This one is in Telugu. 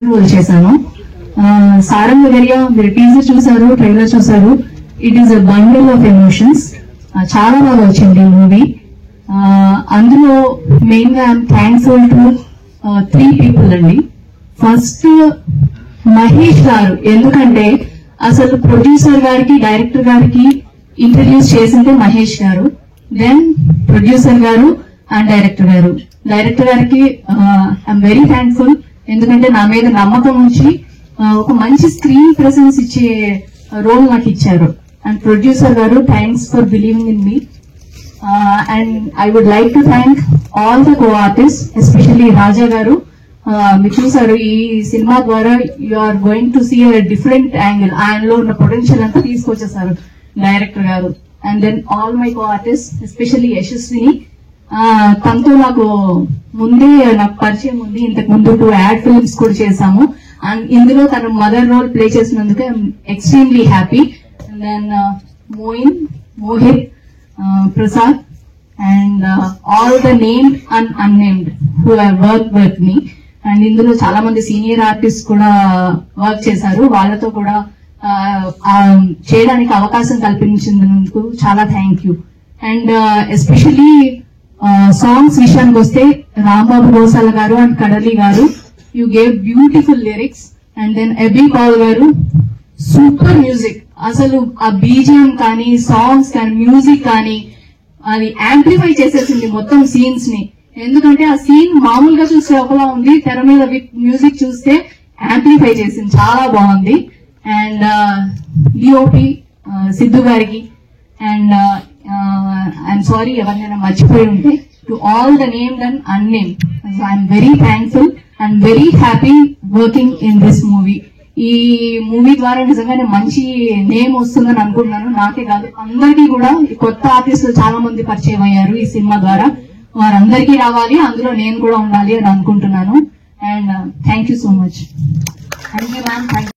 రోల్ చేశాను. సారంగ గరియా మీరు టీజర్ చూసారు, ట్రైలర్ చూసారు. It is a bundle of emotions. చాలా బాగా వచ్చింది ఈ మూవీ. అందులో మెయిన్ గా ఐఎమ్ థ్యాంక్ఫుల్ టు 3 పీపుల్ అండి. ఫస్ట్ మహేష్ గారు, ఎందుకంటే అసలు ప్రొడ్యూసర్ గారికి డైరెక్టర్ గారికి ఇంట్రడ్యూస్ చేసిందే మహేష్ గారు. దెన్ ప్రొడ్యూసర్ గారు అండ్ డైరెక్టర్ గారు. డైరెక్టర్ గారికి ఐఎమ్ వెరీ థ్యాంక్ఫుల్, ఎందుకంటే నా మీద నమ్మకం ఉంచి ఒక మంచి స్క్రీన్ ప్రెసెన్స్ ఇచ్చే రోల్ నాకు ఇచ్చారు. అండ్ ప్రొడ్యూసర్ గారు, thanks for believing in me. And I would like to thank all the co artist, especially Raja గారు. మీరు చూసారు, ఈ సినిమా ద్వారా you are going to see a different angle. ఆయనలో ఉన్న పొటెన్షియల్ అంతా తీసుకొచ్చేసారు డైరెక్టర్ గారు. And then all my co artist, especially Yashaswini. తనతో నాకు ముందే నాకు పరిచయం ఉంది. ఇంతకు ముందు 2 యాడ్ ఫిల్మ్స్ కూడా చేశాము. అండ్ ఇందులో తన మదర్ రోల్ ప్లే చేసినందుకు I'm extremely happy. And then Mohit, Prasad and all the named and unnamed who have work with me. And ఇందులో చాలా మంది సీనియర్ ఆర్టిస్ట్ కూడా వర్క్ చేశారు. వాళ్ళతో కూడా చేయడానికి అవకాశం కల్పించినందుకు చాలా thank you. And especially songs విషయానికి వస్తే Rambabu Gosala garu and Kadali garu, you gave beautiful lyrics. And then AB Paul garu, super music. అసలు ఆ బీజిఎం కానీ, సాంగ్స్ కానీ, మ్యూజిక్ కానీ అది యాంప్లిఫై చేసేసింది మొత్తం సీన్స్ ని. ఎందుకంటే ఆ సీన్ మామూలుగా చూస్తే ఒకలా ఉంది, తెర మీద విత్ మ్యూజిక్ చూస్తే యాంప్లిఫై చేసింది, చాలా బాగుంది. అండ్ డిఓపి సిద్ధు గారికి, అండ్ ఐఎమ్ సారీ ఎవరినైనా మర్చిపోయి ఉంటే, to all the named and unnamed, I'm very thankful and very happy working in this movie. ఈ మూవీ ద్వారా నిజంగానే మంచి నేమ్ వస్తుందని అనుకుంటున్నాను. నాకే కాదు, అందరికీ కూడా. కొత్త ఆర్టిస్టులు చాలా మంది పరిచయం అయ్యారు ఈ సినిమా ద్వారా. వారందరికీ రావాలి, అందులో నేను కూడా ఉండాలి అని అనుకుంటున్నాను. And thank you so much. Thank you ma'am.